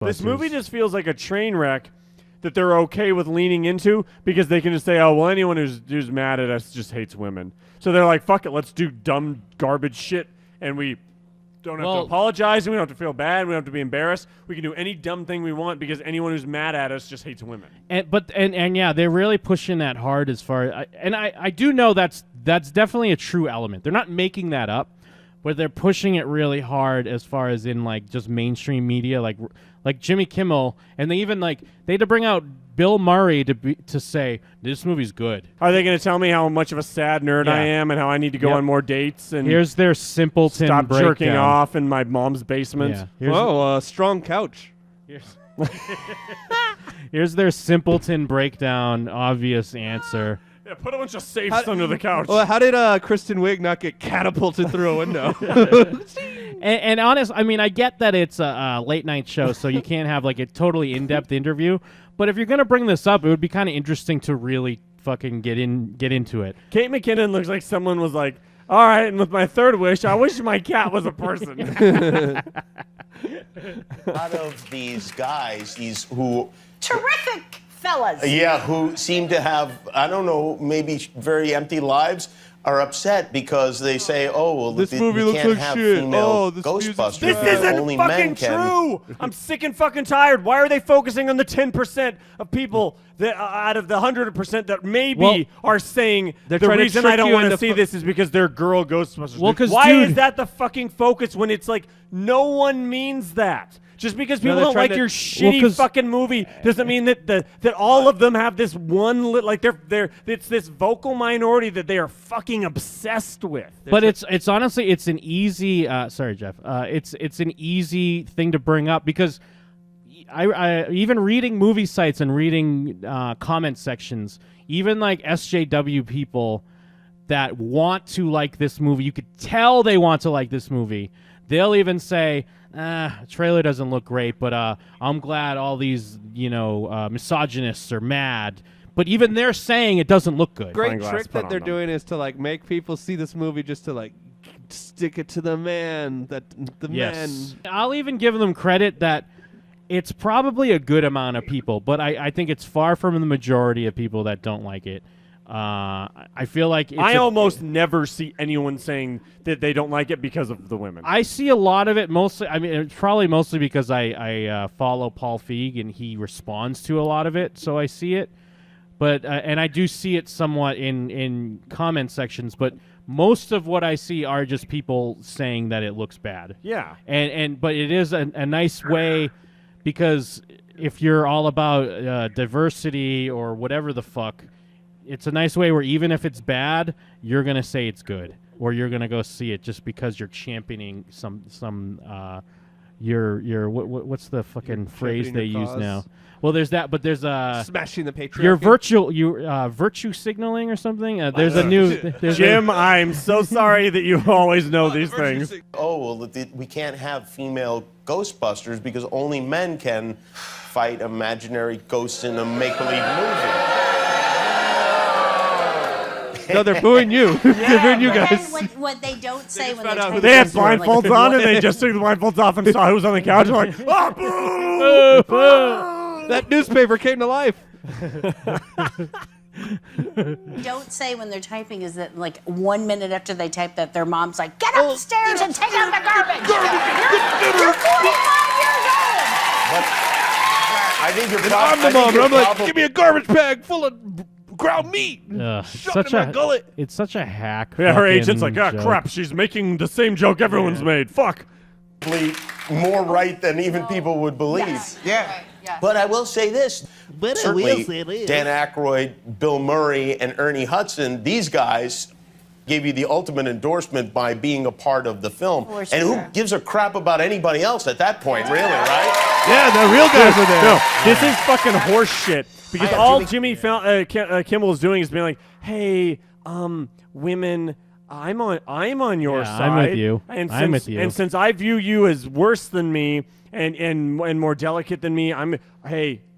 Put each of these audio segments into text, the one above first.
This movie just feels like a train wreck that they're okay with leaning into because they can just say, oh, well, anyone who's mad at us just hates women. So they're like, fuck it, let's do dumb garbage shit, and we don't have to apologize, and we don't have to feel bad, we don't have to be embarrassed. We can do any dumb thing we want because anyone who's mad at us just hates women. And yeah, they're really pushing that hard as far as, I do know that's definitely a true element. They're not making that up, but they're pushing it really hard as far as in like just mainstream media, like Jimmy Kimmel, and they even they had to bring out Bill Murray to say this movie's good. Are they going to tell me how much of a sad nerd I am and how I need to go on more dates and here's their simpleton stop breakdown. Jerking off in my mom's basement? Yeah. Strong couch. Here's their simpleton breakdown. Obvious answer. Yeah, put a bunch of safes under the couch. Well, how did Kristen Wiig not get catapulted through a window? And honest, I mean, I get that it's a late night show, so you can't have like a totally in-depth interview. But if you're gonna bring this up, it would be kind of interesting to really fucking get into it. Kate McKinnon looks like someone was like, all right, and with my third wish, I wish my cat was a person. A lot of these guys, who terrific fellas. Yeah, who seem to have, I don't know, maybe very empty lives, are upset because they say, oh, well, this movie we looks can't like have shit. female This Ghostbusters. This isn't Only fucking men can. true. I'm sick and fucking tired. Why are they focusing on the 10% of people that out of the 100% that maybe are saying the reason I don't want to see this is because they're girl Ghostbusters? Well, why is that the fucking focus when it's like no one means that? Just because people don't like your shitty fucking movie doesn't mean that all of them have this one it's this vocal minority that they are fucking obsessed with. But it's honestly it's an easy sorry Jeff it's an easy thing to bring up because I even reading movie sites and reading comment sections, even like SJW people that want to like this movie, you could tell they want to like this movie. They'll even say, trailer doesn't look great, but I'm glad all these, misogynists are mad. But even they're saying it doesn't look good. Great trick that they're doing is to like make people see this movie just to like stick it to the man. Men. I'll even give them credit that it's probably a good amount of people, but I think it's far from the majority of people that don't like it. I feel like I almost never see anyone saying that they don't like it because of the women. I see a lot of it mostly. I mean, it's probably mostly because I follow Paul Feig and he responds to a lot of it, so I see it. But and I do see it somewhat in comment sections, but most of what I see are just people saying that it looks bad. Yeah. But it is a nice way because if you're all about diversity or whatever the fuck. It's a nice way where even if it's bad, you're gonna say it's good, or you're gonna go see it just because you're championing what's the fucking phrase they use now? Well, there's that, but there's smashing the patriarchy. You're virtue signaling or something. There's a new Jim. I'm so sorry that you always know these things. Oh well, we can't have female Ghostbusters because only men can fight imaginary ghosts in a make-believe movie. No, they're booing you. They're booing you guys. What they don't say when they had blindfolds on and they just took the blindfolds off and saw who was on the couch. They're like, oh, boo! That newspaper came to life. Don't say when they're typing is that like 1 minute after they type that their mom's like, get upstairs and take out the garbage. You're 45 years old. I think you're I'm the mom, and I'm like, give me a garbage bag full of ground meat. It's such a hack. Yeah, her agent's like, crap, she's making the same joke everyone's made. Fuck. More right than even people would believe. Yes. Yeah. But I will say this. Certainly, Dan Aykroyd, Bill Murray, and Ernie Hudson, these guys gave you the ultimate endorsement by being a part of the film. And who gives a crap about anybody else at that point, really, right? Yeah, the real guys are there. No, this is fucking horse shit. Because all Jimmy Kimmel is doing is being like, hey, women, I'm on your side. I'm with you. And I'm with you. And since I view you as worse than me, and more delicate than me.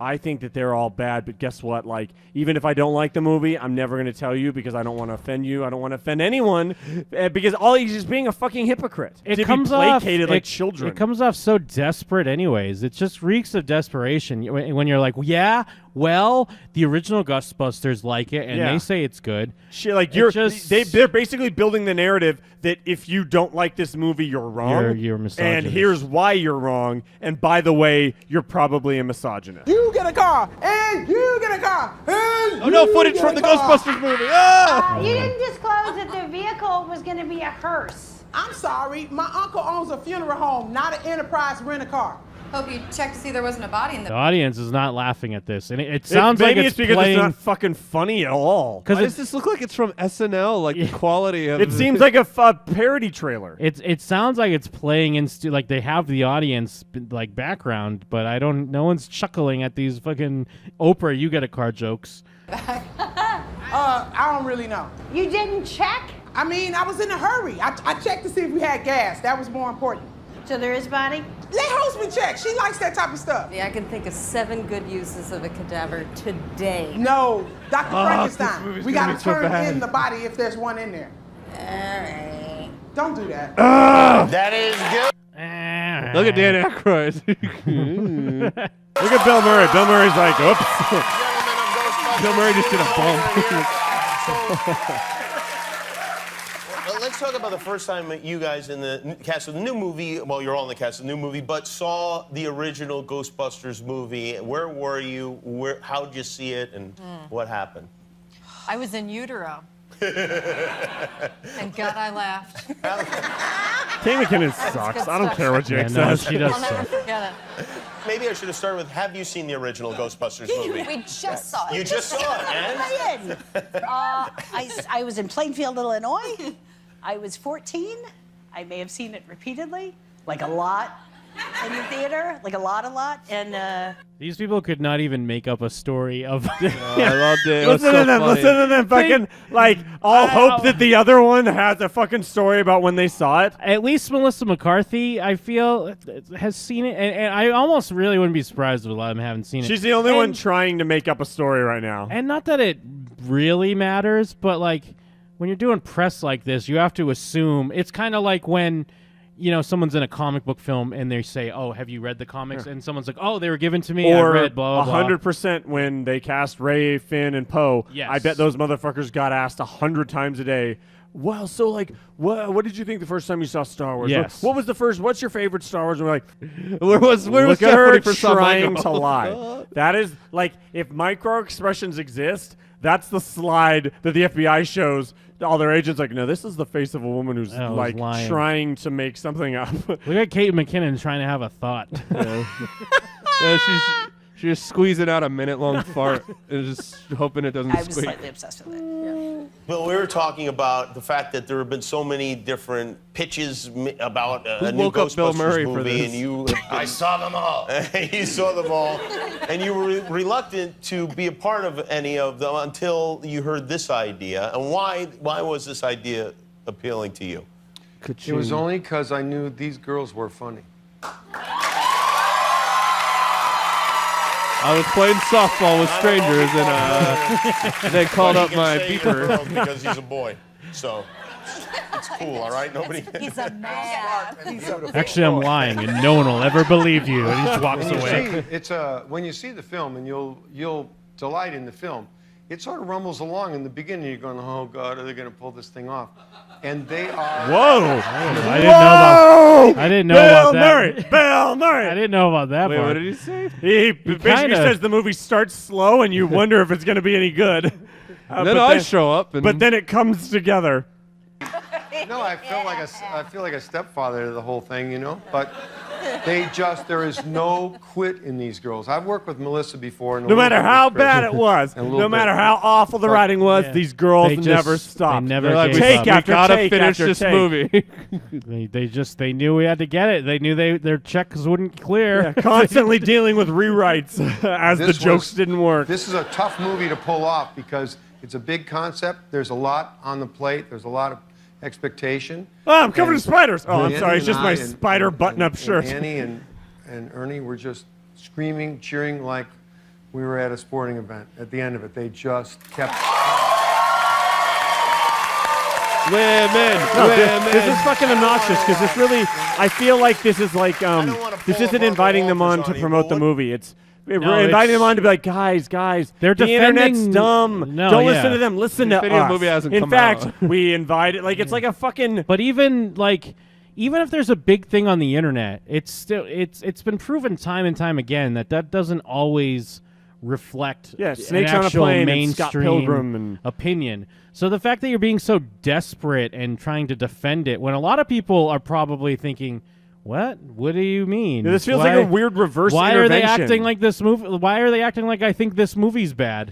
I think that they're all bad, but guess what? Like, even if I don't like the movie, I'm never going to tell you because I don't want to offend you. I don't want to offend anyone because all he's just being a fucking hypocrite. It to comes be placated like children. It comes off so desperate anyways. It just reeks of desperation when you're like, yeah, well, the original Ghostbusters like it, and they say it's good. Shit, like they're basically building the narrative that if you don't like this movie, you're wrong. You're misogynist. And here's why you're wrong. And by the way, you're probably a misogynist. You get a car, and you get a car, and Oh no, footage from the Ghostbusters movie. Ah! You didn't disclose that the vehicle was going to be a hearse. I'm sorry, my uncle owns a funeral home, not an Enterprise rent-a-car. Hope you checked to see there wasn't a body in The the. audience is not laughing at this, and it sounds like Maybe it's because playing. it's not fucking funny at all. Why does this look like it's from SNL? Like the quality of It seems like a parody trailer. It sounds like it's playing into like they have the audience like background, but no one's chuckling at these fucking Oprah you get a car jokes. I don't really know. You didn't check? I mean, I was in a hurry. I checked to see if we had gas. That was more important. So there is body? Let Hostman check. She likes that type of stuff. Yeah, I can think of 7 good uses of a cadaver today. No, Dr. this Frankenstein. movie's We gonna got be to so turn bad. in the body if there's one in there. All right. Don't do that. That is good. Look at Dan Aykroyd. Look at Bill Murray. Bill Murray's like, oops. Bill Murray just did a bump. Let's talk about the first time that you guys in the cast of the new movie, well, you're all in the cast of the new movie, but saw the original Ghostbusters movie. Where were you? How did you see it, and what happened? I was in utero. And God, I laughed. Kate McKinnon sucks. good I don't stuff. care what Jake No, says. she does I'll never suck. forget it. Maybe I should have started with, have you seen the original Ghostbusters movie? We just saw it. You just saw it, and? I was in Plainfield, Illinois. I was 14. I may have seen it repeatedly, like a lot in the theater, like a lot. And These people could not even make up a story of. I loved it. It was Listen so to them. funny. Listen to them. Fucking like all hope that the other one has a fucking story about when they saw it. At least Melissa McCarthy, I feel, has seen it, and I almost really wouldn't be surprised if a lot of them haven't seen it. She's the only And- one trying to make up a story right now. And not that it really matters, but like when you're doing press like this, you have to assume it's kind of like when someone's in a comic book film and they say, "Oh, have you read the comics?" And someone's like, "Oh, they were given to me. I Or read blah blah blah." 100% when they cast Ray, Finn, and Poe. Yes. I bet those motherfuckers got asked 100 times a day. Well, so like, what did you think the first time you saw Star Wars? Yes. What was the first? What's your favorite Star Wars? And we're like, Where was look at her Jeff for some trying Michael? to lie. That is like, if micro expressions exist, that's the slide that the FBI shows all their agents. Like, no, this is the face of a woman who's I was like lying. trying to make something up. Look at Kate McKinnon trying to have a thought. She's just squeezing out a minute-long fart and just hoping it doesn't I was squeak. slightly obsessed with it. Bill, we were talking about the fact that there have been so many different pitches about a new woke up Bill Ghostbusters Murray for movie, this? and you. I saw them all. You saw them all, and you were reluctant to be a part of any of them until you heard this idea. And why was this idea appealing to you? It was only because I knew these girls were funny. I was playing softball with strangers and they called But up he can my say beeper. girls because he's a boy, so it's cool. All right, nobody. He's a man. Actually, I'm lying, and no one will ever believe you. And he just walks When you away. see, when you see the film and you'll delight in the film, it sort of rumbles along in the beginning. You're going, oh God, are they going to pull this thing off? And they are. Whoa! I didn't know about that. Murray. Bill Murray. I didn't know about that Wait, part. what did he say? He basically kinda- says the movie starts slow and you wonder if it's going to be any good. Then but I show up and But then it comes together. No, I feel like a stepfather to the whole thing, you know. But there is no quit in these girls. I've worked with Melissa before. And a No little matter bit with how Kristen. bad it was, And a little no matter bit. how awful the writing was, Yeah. these girls They just- never stopped. They never they're like, gave Take up. we after gotta take finish after this take. movie. They knew we had to get it. They knew their checks wouldn't clear. Constantly dealing with rewrites as the This jokes was- didn't work. This is a tough movie to pull off because it's a big concept. There's a lot on the plate. There's a lot of expectation. Oh, I'm covered in spiders. Oh, I'm Andy sorry. It's and just my I spider button-up and shirt. Annie and and Ernie were just screaming, cheering like we were at a sporting event. At the end of it, they just kept. This is fucking obnoxious because this really, I feel like this is like, this isn't inviting them on to promote the movie. We're inviting them on to be like, guys, they're the internet's dumb. No, Don't yeah. listen to them. Listen to Infinity us. movie hasn't In come fact, out. we invited, like, it's like a fucking. But even if there's a big thing on the internet, it's been proven time and time again that doesn't always reflect Snakes an on a actual Plane and mainstream Scott Pilgrim and opinion. So the fact that you're being so desperate and trying to defend it, when a lot of people are probably thinking, What do you mean? This feels like a weird reverse Why intervention. are they acting like this movie? Why are they acting like I think this movie's bad?